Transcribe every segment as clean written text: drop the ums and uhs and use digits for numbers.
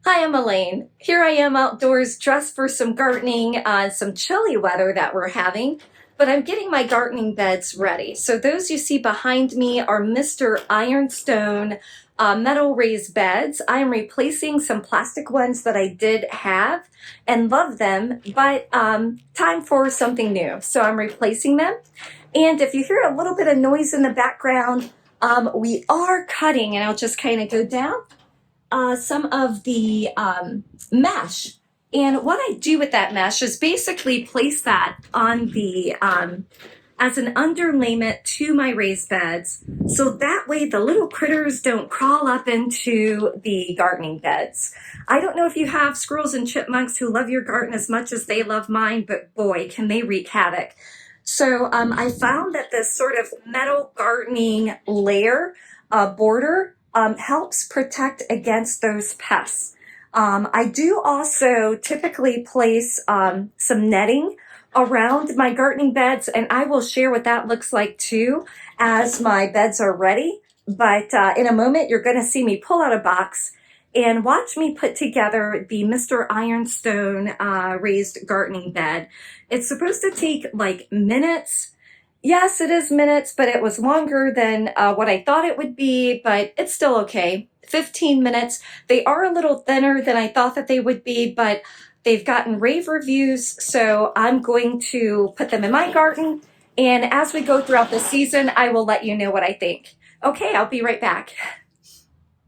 Hi, I'm Elaine. Here I am outdoors dressed for some gardening, some chilly weather that we're having, but I'm getting my gardening beds ready. So those you see behind me are Mr. Ironstone metal raised beds. I am replacing some plastic ones that I did have and love them, but time for something new. So I'm replacing them. And if you hear a little bit of noise in the background, we are cutting, and I'll just kind of go down some of the mesh. And what I do with that mesh is basically place that on the as an underlayment to my raised beds, so that way the little critters don't crawl up into the gardening beds. I don't know if you have squirrels and chipmunks who love your garden as much as they love mine, but boy, can they wreak havoc. So I found that this sort of metal gardening layer border helps protect against those pests. I do also typically place some netting around my gardening beds, and I will share what that looks like too as my beds are ready. But in a moment, you're going to see me pull out a box and watch me put together the Mr. Ironstone raised gardening bed. It's supposed to take like minutes. Yes, it is minutes, but it was longer than what I thought it would be, but it's still okay. 15 minutes. They are a little thinner than I thought that they would be, but they've gotten rave reviews, so I'm going to put them in my garden. And as we go throughout the season, I will let you know what I think. Okay, I'll be right back.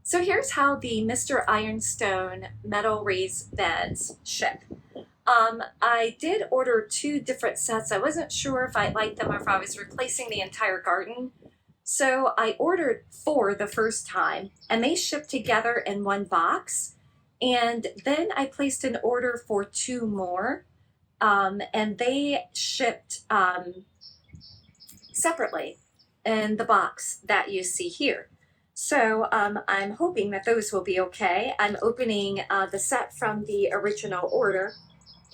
So here's how the Mr. Ironstone metal raised beds ship. I did order two different sets. I wasn't sure if I liked them or if I was replacing the entire garden. So I ordered four the first time, and they shipped together in one box. And then I placed an order for two more, and they shipped separately in the box that you see here. So I'm hoping that those will be okay. I'm opening the set from the original order,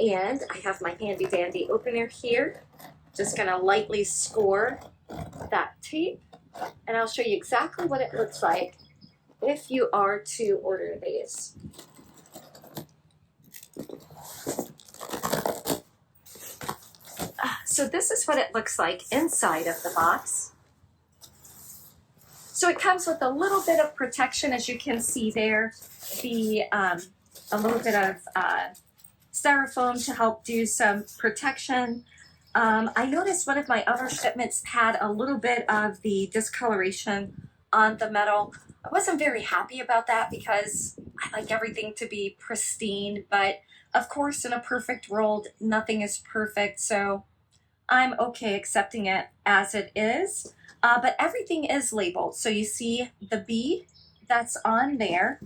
and I have my handy dandy opener here. Just gonna lightly score that tape, and I'll show you exactly what it looks like if you are to order these. So this is what it looks like inside of the box. So it comes with a little bit of protection, as you can see there, a little bit of styrofoam to help do some protection. I noticed one of my other shipments had a little bit of the discoloration on the metal. I wasn't very happy about that because I like everything to be pristine, but of course in a perfect world, nothing is perfect, so I'm okay accepting it as it is. But everything is labeled, so you see the bead that's on there.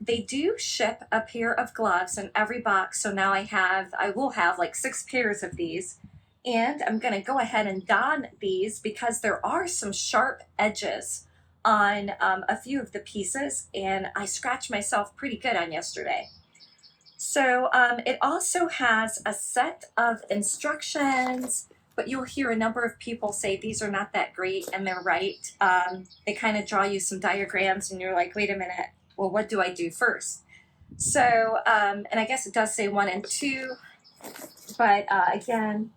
They do ship a pair of gloves in every box, so now I will have like 6 pairs of these. And I'm gonna go ahead and don these because there are some sharp edges on a few of the pieces, and I scratched myself pretty good on yesterday. So it also has a set of instructions, but you'll hear a number of people say these are not that great, and they're right. They kind of draw you some diagrams, and you're like, wait a minute, well, what do I do first? So, and I guess it does say 1 and 2, but again,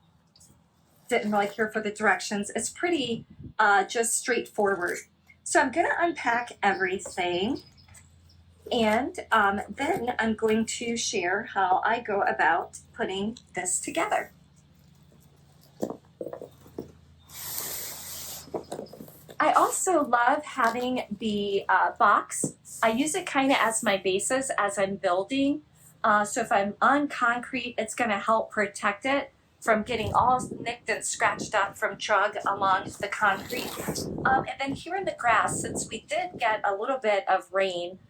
didn't really care for the directions. It's pretty just straightforward. So I'm gonna unpack everything, and then I'm going to share how I go about putting this together. I also love having the box. I use it kind of as my basis as I'm building. So if I'm on concrete, it's going to help protect it from getting all nicked and scratched up from drug along the concrete. And then here in the grass, since we did get a little bit of rain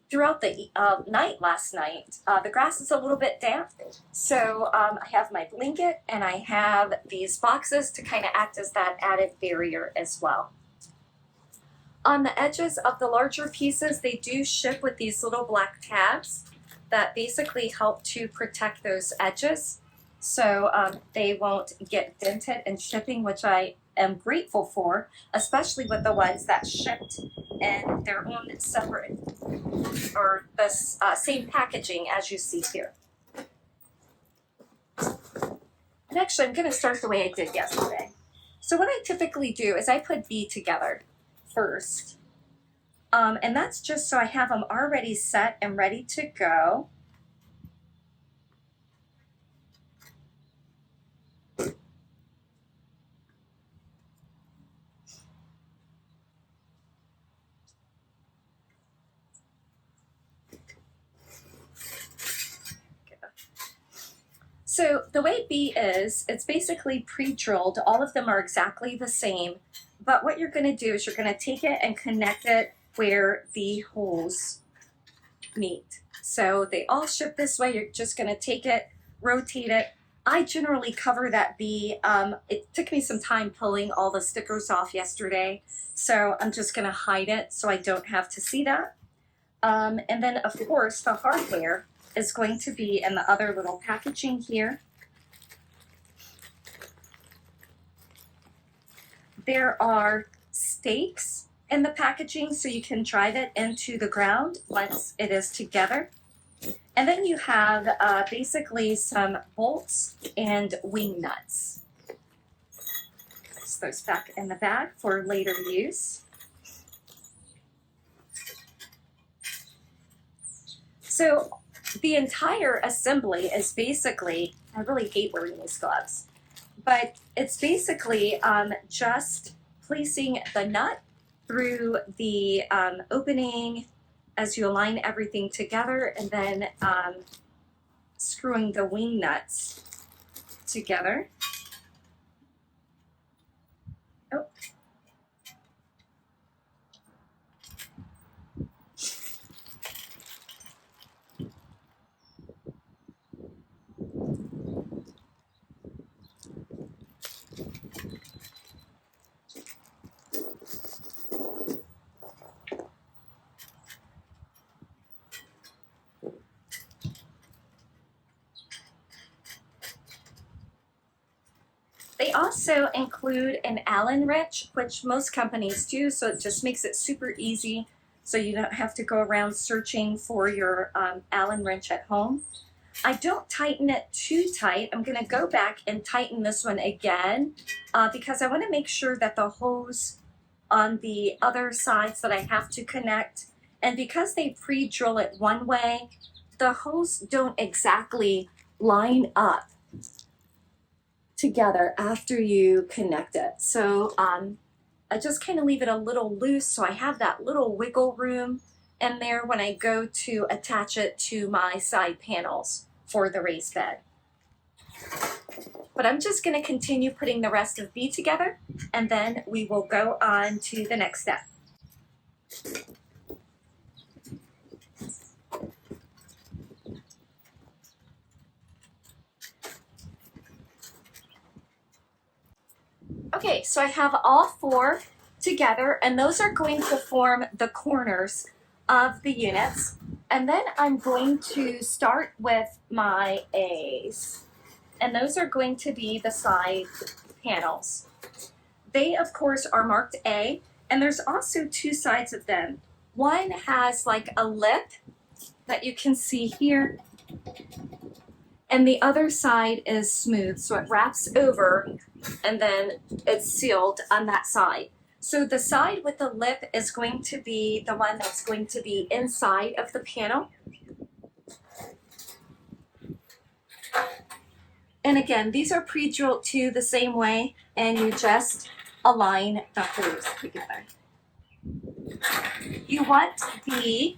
throughout the night last night, the grass is a little bit damp. So I have my blanket, and I have these boxes to kind of act as that added barrier as well. On the edges of the larger pieces, they do ship with these little black tabs that basically help to protect those edges, so they won't get dented in shipping, which I am grateful for, especially with the ones that shipped in their own separate or the same packaging as you see here. And actually, I'm going to start the way I did yesterday. So what I typically do is I put B together first. And that's just so I have them already set and ready to go. So the way B is, it's basically pre-drilled. All of them are exactly the same. But what you're going to do is you're going to take it and connect it where the holes meet. So they all ship this way. You're just going to take it, rotate it. I generally cover that B. It took me some time pulling all the stickers off yesterday. So I'm just going to hide it so I don't have to see that. And then, of course, the hardware is going to be in the other little packaging here. There are stakes in the packaging so you can drive it into the ground once it is together. And then you have basically some bolts and wing nuts. Place those back in the bag for later use. So the entire assembly is basically, I really hate wearing these gloves, but it's basically just placing the nut through the opening as you align everything together, and then screwing the wing nuts together. Oh. They also include an Allen wrench, which most companies do, so it just makes it super easy so you don't have to go around searching for your Allen wrench at home. I don't tighten it too tight. I'm going to go back and tighten this one again because I want to make sure that the hose on the other sides that I have to connect, and because they pre-drill it one way, the hose don't exactly line up together after you connect it. So I just kind of leave it a little loose so I have that little wiggle room in there when I go to attach it to my side panels for the raised bed. But I'm just going to continue putting the rest of B together, and then we will go on to the next step. Okay, so I have all four together, and those are going to form the corners of the units. And then I'm going to start with my A's, and those are going to be the side panels. They, of course, are marked A, and there's also two sides of them. One has like a lip that you can see here, and the other side is smooth, so it wraps over and then it's sealed on that side. So the side with the lip is going to be the one that's going to be inside of the panel. And again, these are pre-drilled too the same way, and you just align the hose together. You want the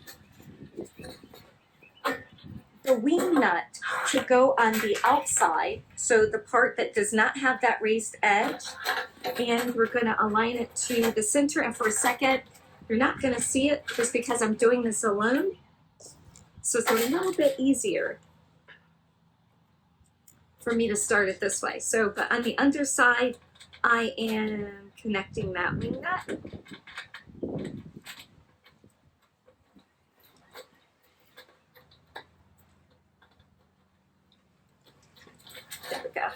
wing nut to go on the outside, so the part that does not have that raised edge, and we're going to align it to the center. And for a second, you're not going to see it just because I'm doing this alone, so it's a little bit easier for me to start it this way. So, but on the underside, I am connecting that wing nut. There we go.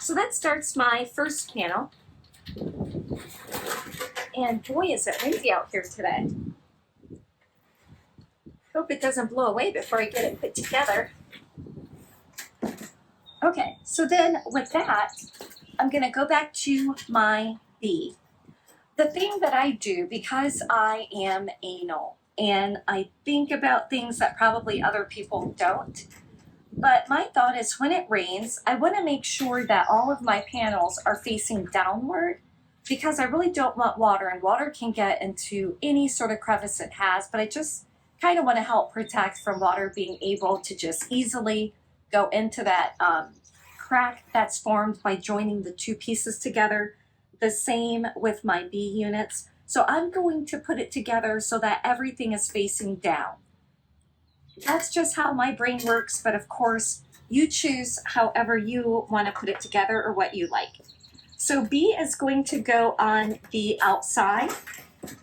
So that starts my first panel. And boy, is it windy out here today. Hope it doesn't blow away before I get it put together. Okay, so then with that, I'm gonna go back to my bee. The thing that I do, because I am anal and I think about things that probably other people don't, but my thought is when it rains, I want to make sure that all of my panels are facing downward because I really don't want water, and water can get into any sort of crevice it has, but I just kind of want to help protect from water being able to just easily go into that crack that's formed by joining the two pieces together. The same with my bee units. So I'm going to put it together so that everything is facing down. That's just how my brain works, but of course you choose however you want to put it together or what you like. So B is going to go on the outside.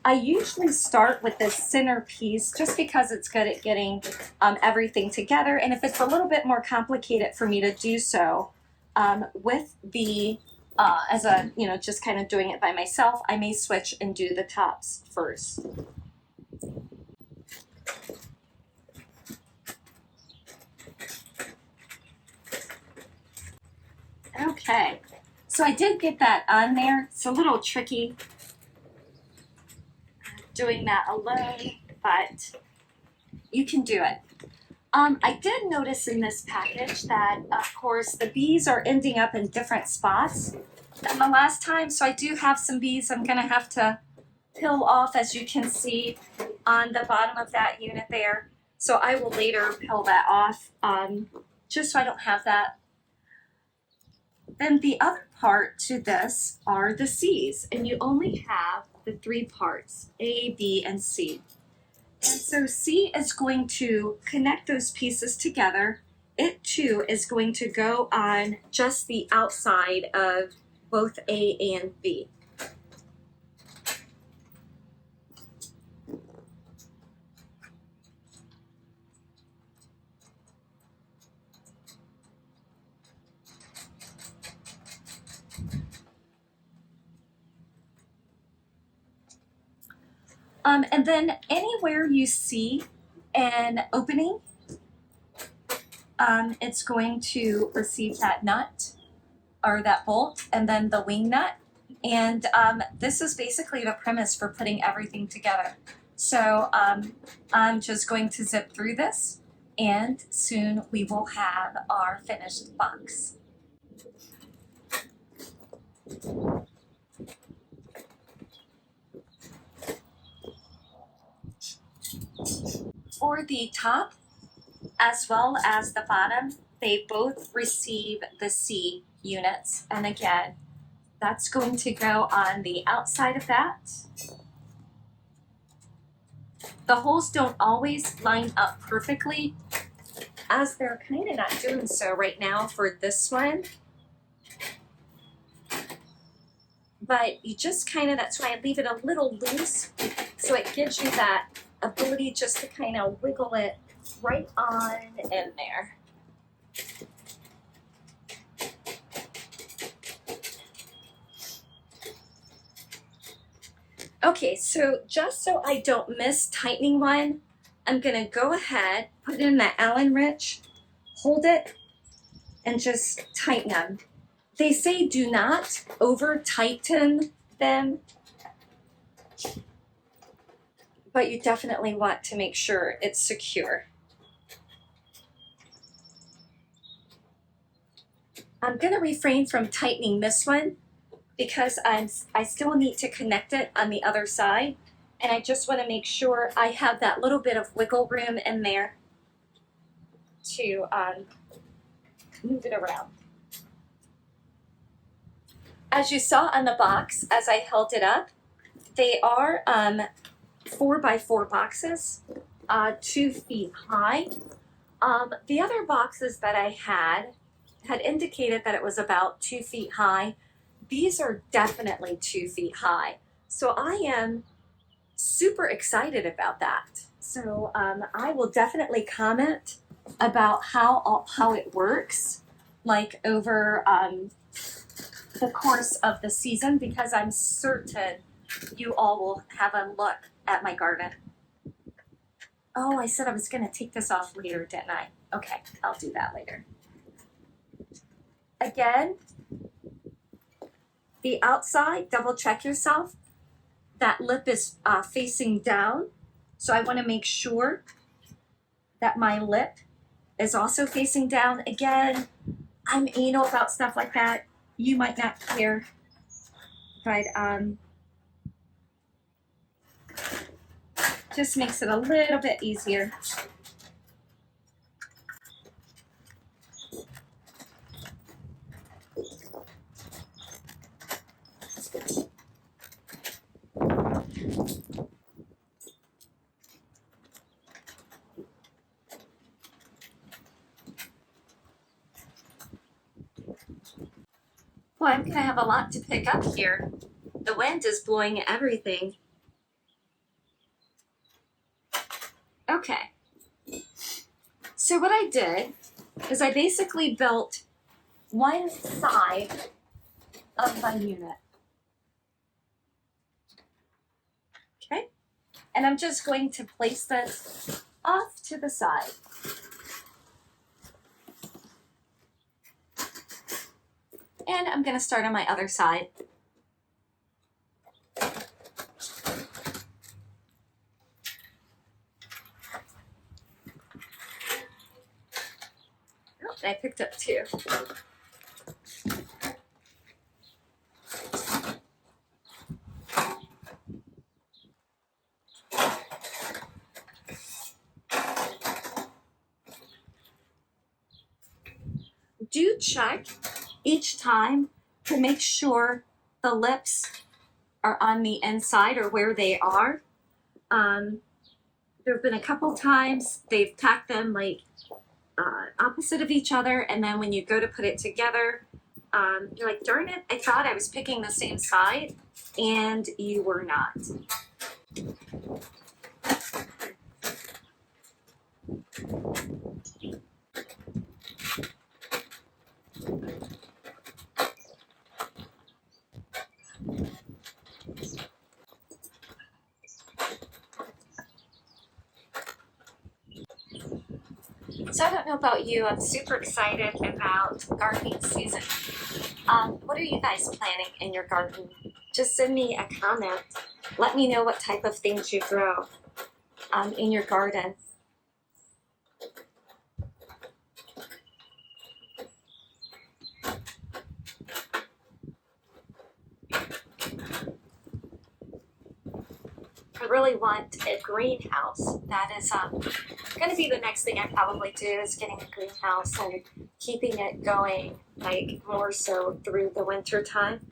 I usually start with this center piece just because it's good at getting everything together, and if it's a little bit more complicated for me to do so with the as a, just kind of doing it by myself, I may switch and do the tops first. Okay, so I did get that on there. It's a little tricky doing that alone, but you can do it. I did notice in this package that, of course, the bees are ending up in different spots than the last time, so I do have some bees I'm going to have to peel off, as you can see on the bottom of that unit there. So I will later peel that off, just so I don't have that. Then the other part to this are the C's, and you only have the three parts, A, B, and C. And so C is going to connect those pieces together. It too is going to go on just the outside of both A and B. And then anywhere you see an opening, it's going to receive that nut or that bolt, and then the wing nut. And this is basically the premise for putting everything together. So I'm just going to zip through this, and soon we will have our finished box. For the top as well as the bottom, they both receive the C units. And again, that's going to go on the outside of that. The holes don't always line up perfectly, as they're kind of not doing so right now for this one. But you just kind of, that's why I leave it a little loose, so it gives you that ability just to kind of wiggle it right on in there. Okay, so just so I don't miss tightening one, I'm gonna go ahead, put in that Allen wrench, hold it, and just tighten them. They say do not over tighten them, but you definitely want to make sure it's secure. I'm going to refrain from tightening this one because I still need to connect it on the other side, and I just want to make sure I have that little bit of wiggle room in there to move it around. As you saw on the box, as I held it up, they are 4x4 boxes, 2 feet high. The other boxes that I had indicated that it was about 2 feet high. These are definitely 2 feet high. So I am super excited about that. So I will definitely comment about how it works, like over the course of the season, because I'm certain you all will have a look at my garden. Oh, I said I was going to take this off later, didn't I? Okay, I'll do that later. Again, the outside, double check yourself. That lip is facing down. So I want to make sure that my lip is also facing down. Again, I'm anal about stuff like that. You might not care, but just makes it a little bit easier. Well, I'm going to have a lot to pick up here. The wind is blowing everything. Okay. So what I did is I basically built one side of my unit. Okay. And I'm just going to place this off to the side. And I'm going to start on my other side. Oh, I picked up two. Do check each time to make sure the lips are on the inside or where they are. There have been a couple times they've tacked them like opposite of each other, and then when you go to put it together, you're like, darn it, I thought I was picking the same side, and you were not. So I don't know about you, I'm super excited about gardening season. What are you guys planning in your garden? Just send me a comment. Let me know what type of things you grow in your garden. I really want a greenhouse. That is going to be the next thing I probably do, is getting a greenhouse and keeping it going, like more so through the winter time.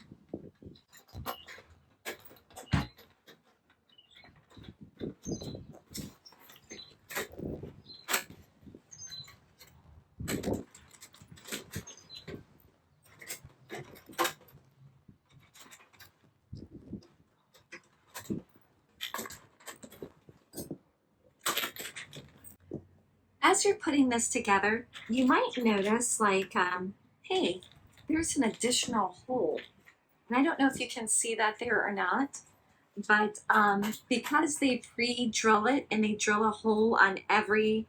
As you're putting this together, you might notice like, hey, there's an additional hole. And I don't know if you can see that there or not, but because they pre-drill it and they drill a hole on every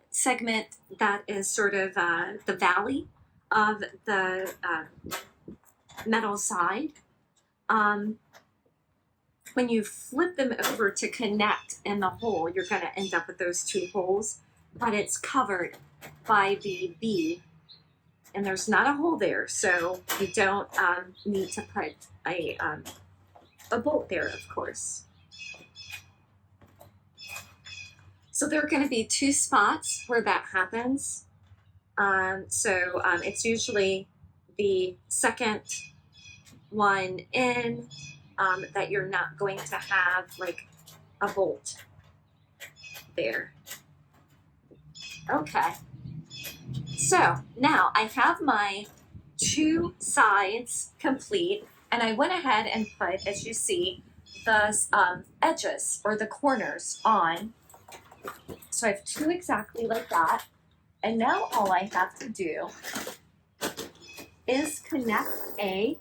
segment that is sort of the valley of the metal side, when you flip them over to connect in the hole, you're going to end up with those two holes, but it's covered by the bead, and there's not a hole there, so you don't need to put a bolt there, of course. So there are going to be two spots where that happens. It's usually the second one in that you're not going to have like a bolt there. Okay. So now I have my two sides complete, and I went ahead and put, as you see, the edges or the corners on. So I have two exactly like that. And now all I have to do is connect a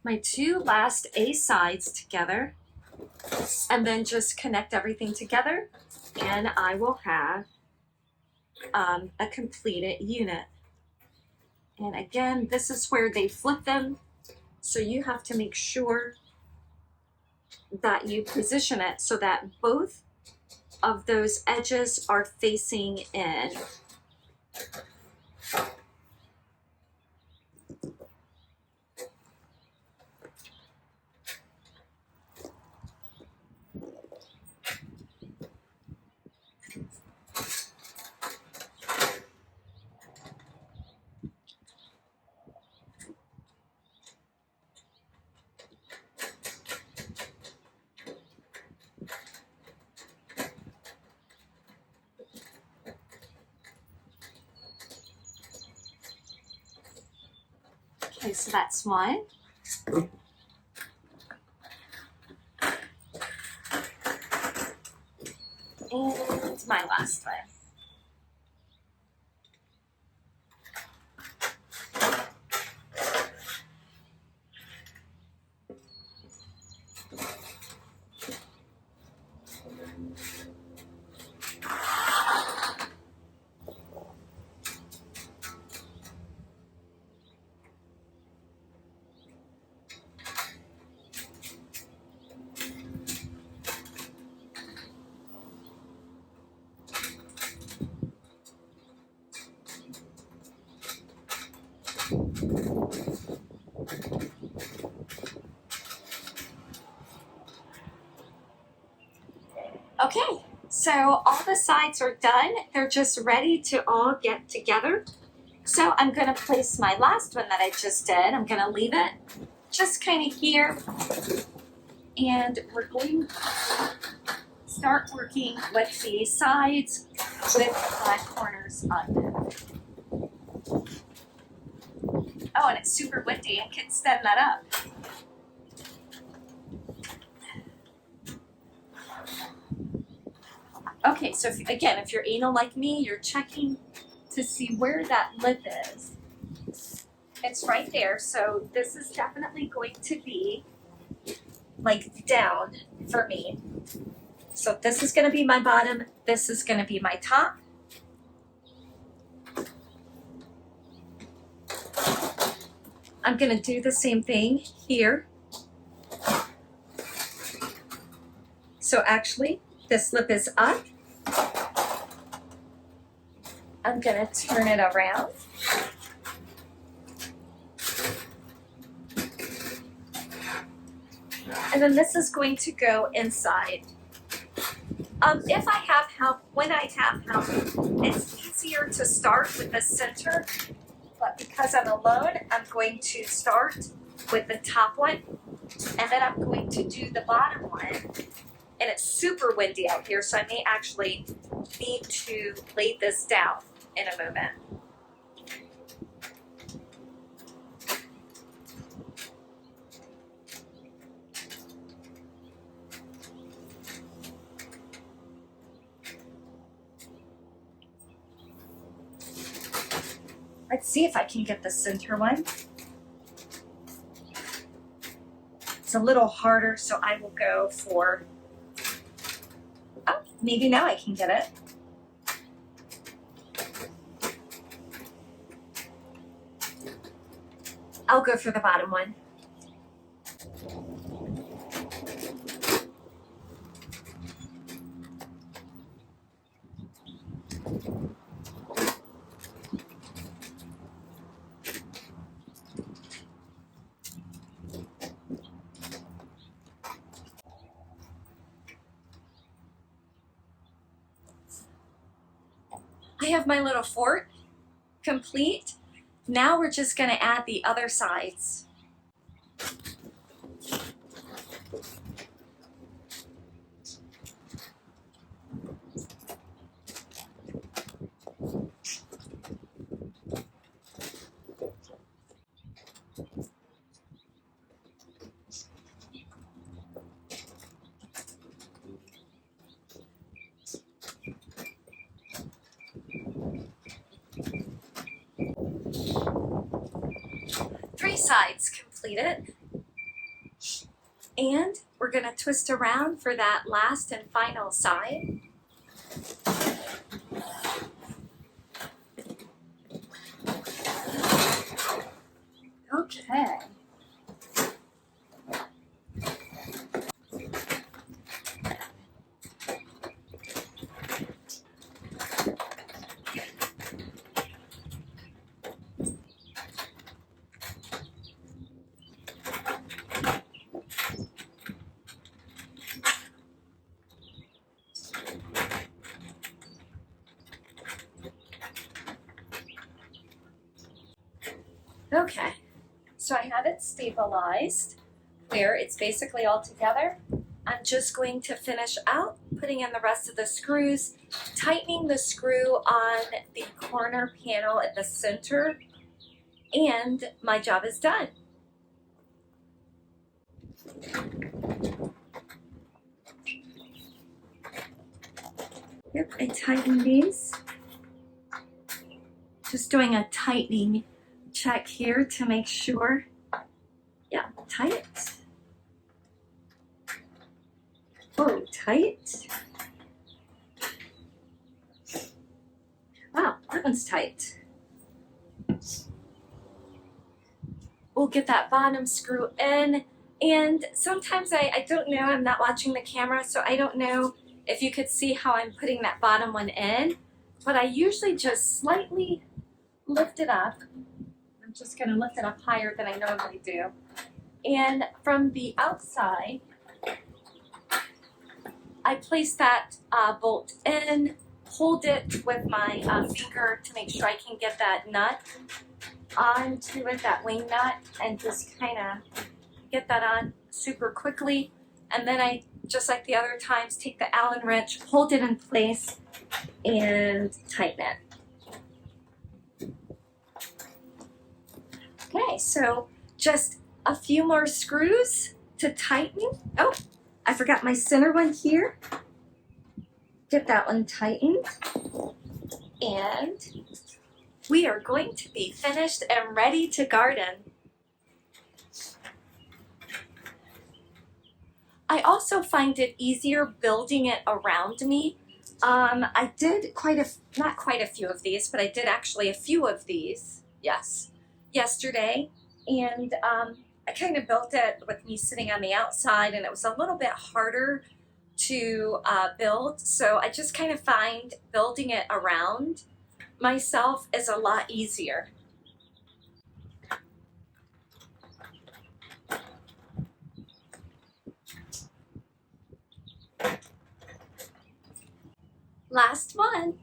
my two last A sides together, and then just connect everything together, and I will have a completed unit. And again, this is where they flip them, so you have to make sure that you position it so that both of those edges are facing in. Okay, so that's one. And my last one. Okay, so all the sides are done. They're just ready to all get together. So I'm going to place my last one that I just did. I'm going to leave it just kind of here. And we're going to start working with the sides with the corners on them. Oh, and it's super windy. I can stand that up. Okay, so if you're anal like me, you're checking to see where that lip is. It's right there, so this is definitely going to be like down for me. So this is going to be my bottom, this is going to be my top. I'm going to do the same thing here. So actually, this lip is up. I'm going to turn it around. And then this is going to go inside. If I have help, when I have help, it's easier to start with the center, but because I'm alone, I'm going to start with the top one, and then I'm going to do the bottom one. And it's super windy out here, so I may actually need to lay this down in a moment. Let's see if I can get the center one. It's a little harder, so I will go for, oh, maybe now I can get it. I'll go for the bottom one. I have my little fort complete. Now we're just going to add the other sides. Three sides completed. And we're going to twist around for that last and final side. Okay. Okay, so I have it stabilized where it's basically all together. I'm just going to finish out putting in the rest of the screws, tightening the screw on the corner panel at the center, and my job is done. Yep, I tightened these. Just doing a tightening check here to make sure. Yeah, tight. Oh, tight. Wow, that one's tight. We'll get that bottom screw in. And sometimes I don't know, I'm not watching the camera, so I don't know if you could see how I'm putting that bottom one in. But I usually just slightly lift it up. I'm just going to lift it up higher than I normally do. And from the outside, I place that bolt in, hold it with my finger to make sure I can get that nut onto it, that wing nut, and just kind of get that on super quickly. And then I, just like the other times, take the Allen wrench, hold it in place, and tighten it. Okay, so just a few more screws to tighten. Oh, I forgot my center one here. Get that one tightened. And we are going to be finished and ready to garden. I also find it easier building it around me. I did not quite a few of these, but I did actually a few of these, yes, yesterday. And I kind of built it with me sitting on the outside, and it was a little bit harder to build. So I just kind of find building it around myself is a lot easier. Last one.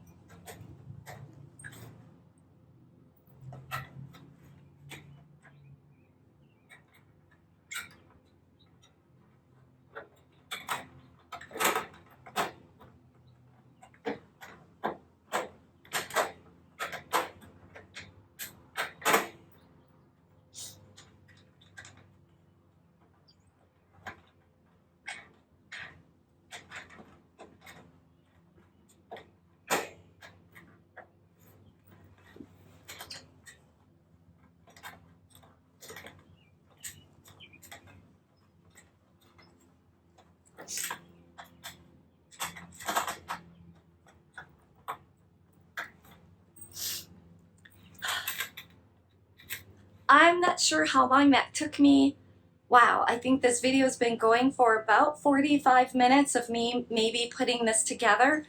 I'm not sure how long that took me. Wow, I think this video has been going for about 45 minutes of me maybe putting this together.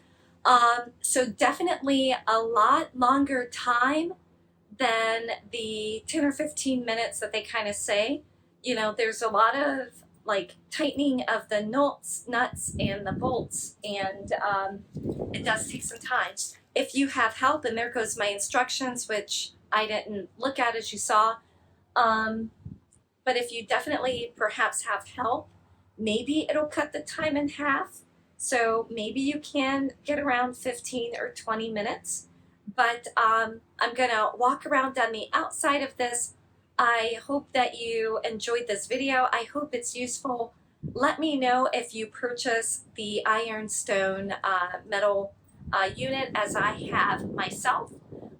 So definitely a lot longer time than the 10 or 15 minutes that they kind of say. You know, there's a lot of like tightening of the nuts and the bolts, and it does take some time. If you have help, and there goes my instructions, which I didn't look at as you saw, but if you definitely perhaps have help, maybe it'll cut the time in half. So maybe you can get around 15 or 20 minutes. But I'm going to walk around on the outside of this. I hope that you enjoyed this video. I hope it's useful. Let me know if you purchase the Ironstone metal unit as I have myself.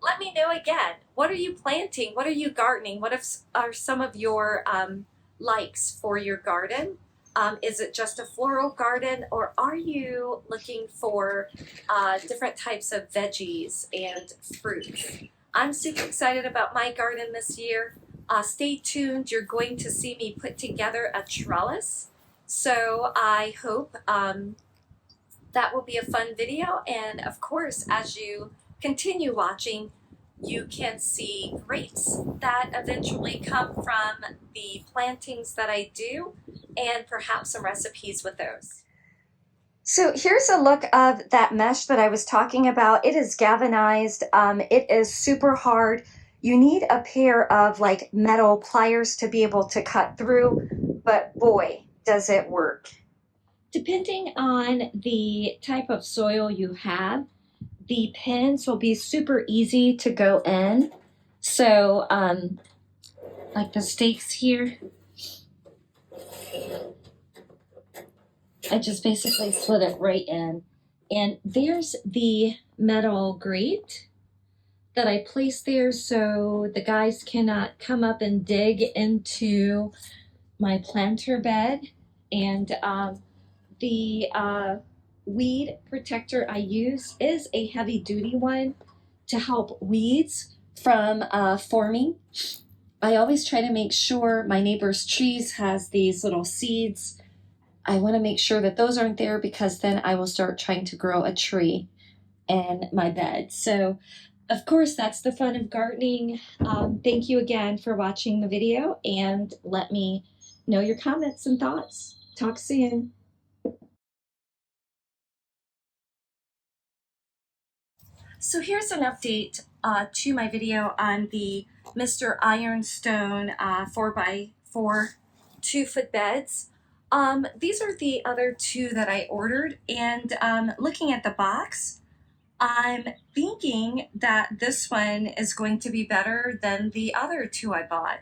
Let me know again, what are you planting? What are you gardening? What are some of your likes for your garden? Is it just a floral garden, or are you looking for different types of veggies and fruits? I'm super excited about my garden this year. Stay tuned. You're going to see me put together a trellis. So I hope that will be a fun video. And of course, as you continue watching, you can see grapes that eventually come from the plantings that I do, and perhaps some recipes with those. So here's a look of that mesh that I was talking about. It is galvanized. It is super hard. You need a pair of like metal pliers to be able to cut through, but boy, does it work. Depending on the type of soil you have, the pins will be super easy to go in. So like the stakes here, I just basically slid it right in. And there's the metal grate that I placed there so the guys cannot come up and dig into my planter bed. And the weed protector I use is a heavy duty one to help weeds from forming. I always try to make sure my neighbor's trees has these little seeds. I want to make sure that those aren't there, because then I will start trying to grow a tree in my bed. So of course, that's the fun of gardening. Thank you again for watching the video, and let me know your comments and thoughts. Talk soon. So here's an update to my video on the Mr. Ironstone 4x4 2-foot beds. These are the other two that I ordered, and looking at the box, I'm thinking that this one is going to be better than the other two I bought.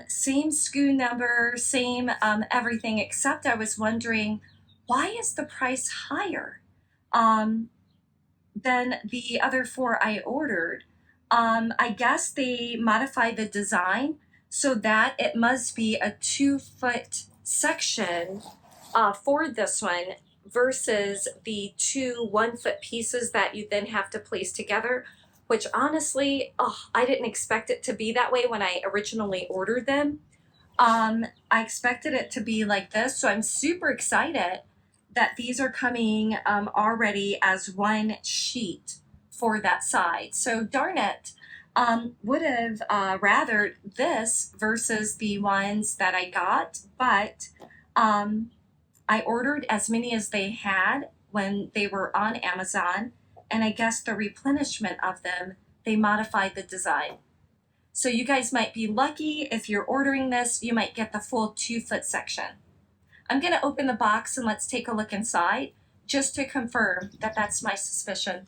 Same SKU number, same everything, except I was wondering, why is the price higher than the other four I ordered? I guess they modified the design so that it must be a 2-foot section for this one versus the 2 1-foot pieces that you then have to place together, which honestly, I didn't expect it to be that way when I originally ordered them. I expected it to be like this, so I'm super excited that these are coming already as one sheet for that side. So darn it, would have rathered this versus the ones that I got, but I ordered as many as they had when they were on Amazon, and I guess the replenishment of them, they modified the design. So you guys might be lucky if you're ordering this, you might get the full 2-foot section. I'm going to open the box and let's take a look inside just to confirm that that's my suspicion.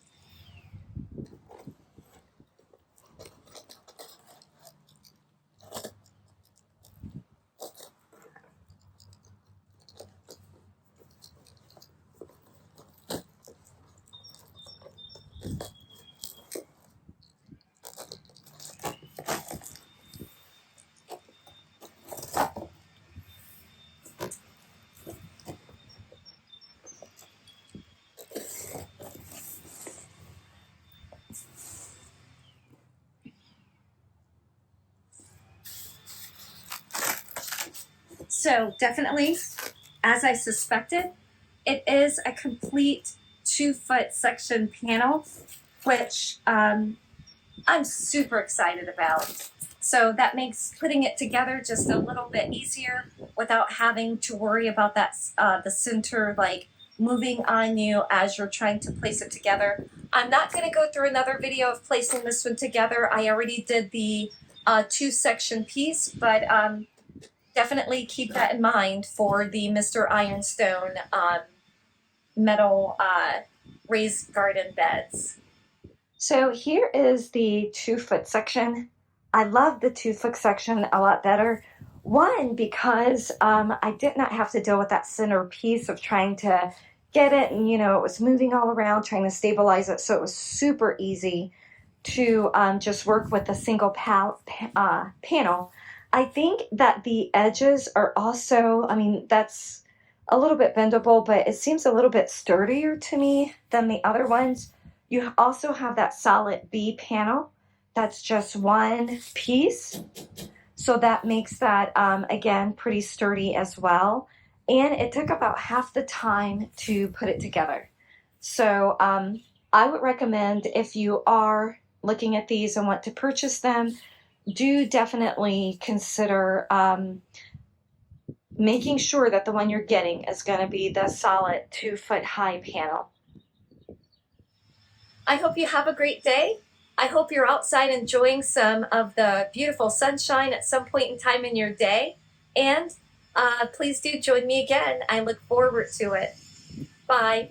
So definitely, as I suspected, it is a complete 2-foot section panel, which I'm super excited about. So that makes putting it together just a little bit easier without having to worry about that the center like moving on you as you're trying to place it together. I'm not going to go through another video of placing this one together. I already did the 2-section piece, but definitely keep that in mind for the Mr. Ironstone metal raised garden beds. So here is the 2-foot section. I love the 2-foot section a lot better. One, because I did not have to deal with that center piece of trying to get it, and it was moving all around trying to stabilize it, so it was super easy to just work with a single panel. I think that the edges are also, I mean, that's a little bit bendable, but it seems a little bit sturdier to me than the other ones. You also have that solid B panel. That's just one piece. So that makes that, again, pretty sturdy as well. And it took about half the time to put it together. So I would recommend, if you are looking at these and want to purchase them, do definitely consider making sure that the one you're getting is going to be the solid 2 foot high panel. I hope you have a great day. I hope you're outside enjoying some of the beautiful sunshine at some point in time in your day. And please do join me again. I look forward to it. Bye.